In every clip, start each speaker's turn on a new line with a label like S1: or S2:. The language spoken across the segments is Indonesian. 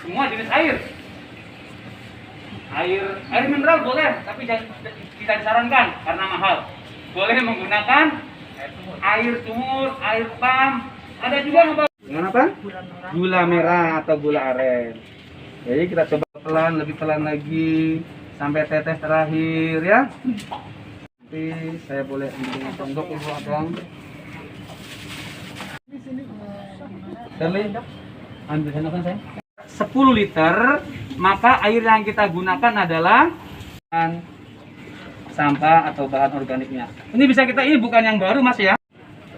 S1: semua jenis air. Air mineral boleh, tapi tidak disarankan karena mahal. Boleh menggunakan air sumur, air pam. Ada juga dengan apa? Gula merah atau gula aren. Jadi kita coba pelan, lebih pelan lagi sampai tetes terakhir ya. Nanti saya boleh ambil sendok ibu abang. Ambil sendok kan saya. 10 liter, maka air yang kita gunakan adalah sampah atau bahan organiknya. Ini bisa kita, ini bukan yang baru mas ya.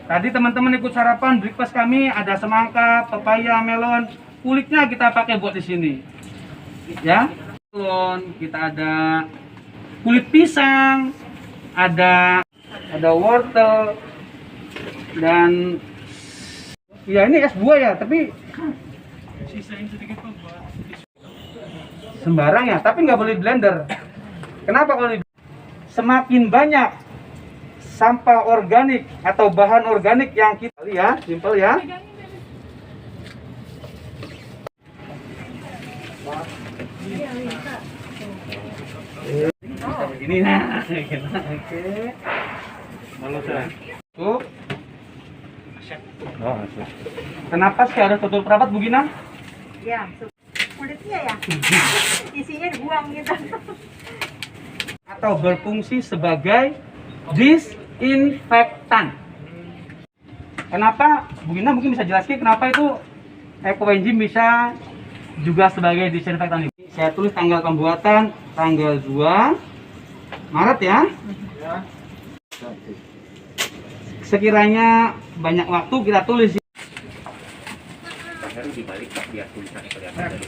S1: Tadi teman-teman ikut sarapan breakfast kami ada semangka, pepaya, melon, kulitnya kita pakai buat di sini. Ya, melon, kita ada kulit pisang, ada wortel dan ya ini es buah ya, tapi sisain sedikit tuh buat sembarang ya, tapi nggak boleh blender. Kenapa kalau semakin banyak sampah organik atau bahan organik yang kita lihat, simpel ya. Begini nah, oke. Lalu saya. Tuh. Oh, kenapa sih harus tutup rapat Bu Gina?
S2: Ya, kulitnya ya. Isinya dibuang gitu.
S1: Atau berfungsi sebagai disinfektan. Kenapa? Bu Gina mungkin bisa jelaskan kenapa itu ekoenzim bisa juga sebagai disinfektan. Saya tulis tanggal pembuatan tanggal 2 Maret ya. Sekiranya banyak waktu kita tulis. Dibalik biar tulisannya kelihatan dari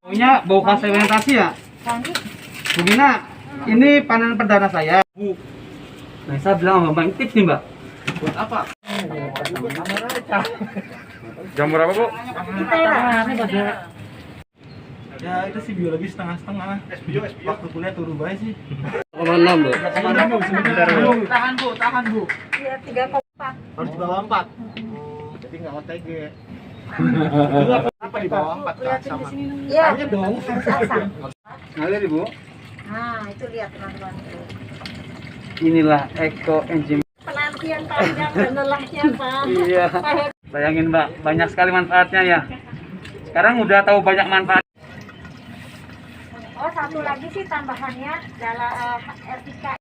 S1: punya bau khas fermentasi ya. Bu Gina, ini panen perdana saya. Bu, nah, saya bilang sama Mbak tips nih Mbak. Buat apa? Jam berapa Bu?
S3: Ya itu sih biologi setengah-setengah. Waktu kuliah turun baik sih.
S1: 6 Bu.
S3: Tahan bu.
S2: Iya, 3,4.
S3: Harus di bawah 4. Jadi nggak OTG. Apa di bawah 4 kan sama?
S2: Iya.
S3: Aja dong.
S2: Asam.
S1: Ngalir Ibu.
S2: Nah, itu lihat teman-teman.
S1: Inilah ekoenzim.
S2: Penantian panjang dan lelahnya Pak.
S1: Iya. Bayangin Mbak, banyak sekali manfaatnya ya. Sekarang udah tahu banyak manfaat.
S2: Oh, satu lagi sih tambahannya adalah etika.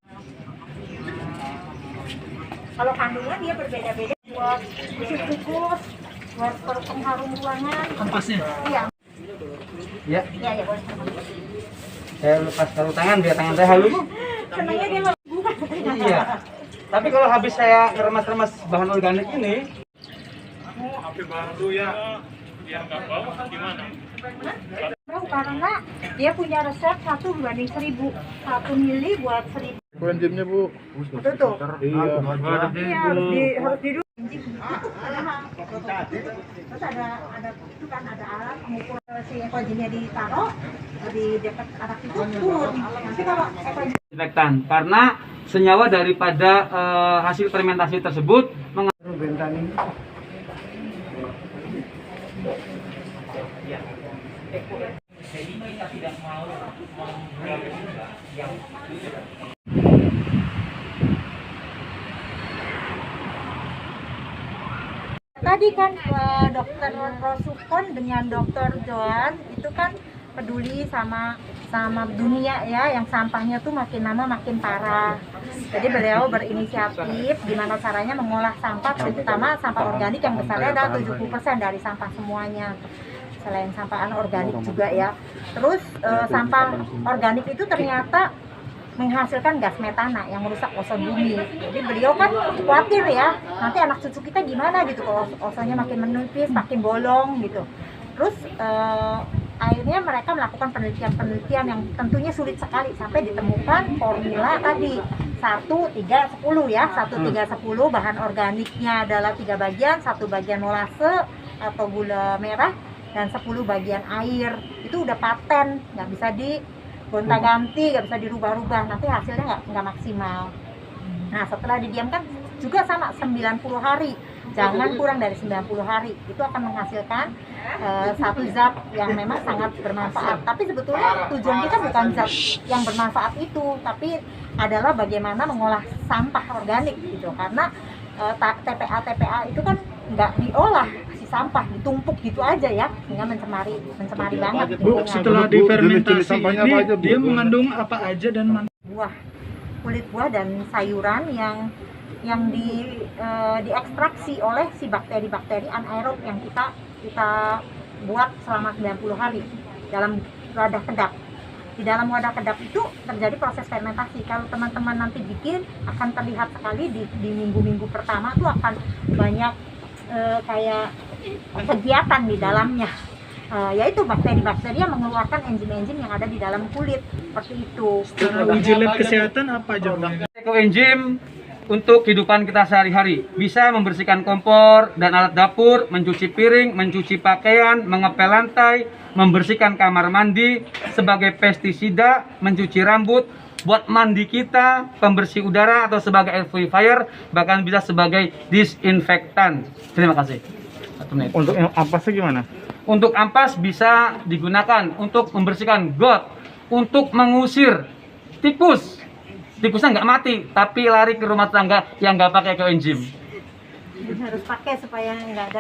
S2: Kalau kandungan dia berbeda-beda buat usus kukus, buat pengharum ruangan.
S3: Kampasnya.
S2: Iya.
S1: Ya,
S2: Iya, ya boleh.
S1: saya lepas sarung tangan biar tangan saya halus.
S2: Senangnya dia bukan.
S1: Iya. Tapi kalau habis saya ngeremas-remas bahan organik ini,
S3: Hampir baru ya. Biar nggak bau gimana?
S2: Karena dia punya resep 1:1000. 1 mili buat 1000.
S3: Koenzimnya bu.
S2: Betul tuh.
S3: Iya.
S2: Iya, harus diduk. Terus ada itu kan ada alat mengukur si ekoenzimnya ditaruh di dekat anak itu turun. Nanti kalau ekoenzim
S1: disinfektan karena senyawa daripada hasil fermentasi tersebut mengandung ya. Jadi kita tidak mau yang
S2: tadi kan dokter Rosukon dengan dokter Joan itu kan peduli sama dunia ya, yang sampahnya tuh makin lama makin parah. Jadi beliau berinisiatif gimana caranya mengolah sampah, terutama sampah organik yang besarnya adalah 70% dari sampah semuanya. Selain sampah anorganik juga ya. Terus sampah organik itu ternyata menghasilkan gas metana yang merusak ozon bumi. Jadi beliau kan khawatir ya, nanti anak cucu kita gimana gitu kalau ozonnya makin menipis, makin bolong gitu. Terus akhirnya mereka melakukan penelitian yang tentunya sulit sekali sampai ditemukan formula tadi 1-3-10 ya. 1-3-10 bahan organiknya adalah 3 bagian, 1 bagian molase atau gula merah dan 10 bagian air. Itu udah paten, nggak bisa digonta-ganti, nggak bisa dirubah-rubah, nanti hasilnya nggak maksimal. Nah setelah didiamkan juga sama 90 hari. Jangan kurang dari 90 hari. Itu akan menghasilkan satu zat yang memang sangat bermanfaat. Tapi sebetulnya tujuan kita bukan zat yang bermanfaat itu, tapi adalah bagaimana mengolah sampah organik gitu. Karena TPA itu kan nggak diolah, si sampah ditumpuk gitu aja ya, sehingga mencemari banget.
S4: Bu, setelah difermentasi ini dia mengandung apa aja dan
S2: buah, kulit buah dan sayuran yang diekstraksi oleh si bakteri-bakteri anaerob yang kita buat selama 90 hari dalam wadah kedap. Di dalam wadah kedap itu terjadi proses fermentasi. Kalau teman-teman nanti bikin, akan terlihat sekali di minggu-minggu pertama tuh akan banyak kayak kegiatan di dalamnya. Yaitu bakteri-bakteri yang mengeluarkan enzim-enzim yang ada di dalam kulit, seperti itu.
S4: secara uji lab kesehatan apa aja, Bang?
S1: Ekoenzim untuk kehidupan kita sehari-hari, bisa membersihkan kompor dan alat dapur, mencuci piring, mencuci pakaian, mengepel lantai, membersihkan kamar mandi, sebagai pestisida, mencuci rambut, buat mandi kita, pembersih udara atau sebagai air purifier, bahkan bisa sebagai disinfektan. Terima kasih. 1 menit.
S3: Untuk yang ampasnya gimana?
S1: Untuk ampas bisa digunakan untuk membersihkan got, untuk mengusir tikus. Tikusnya nggak mati, tapi lari ke rumah tangga yang nggak pakai ekoenzim.
S2: Harus pakai supaya nggak ada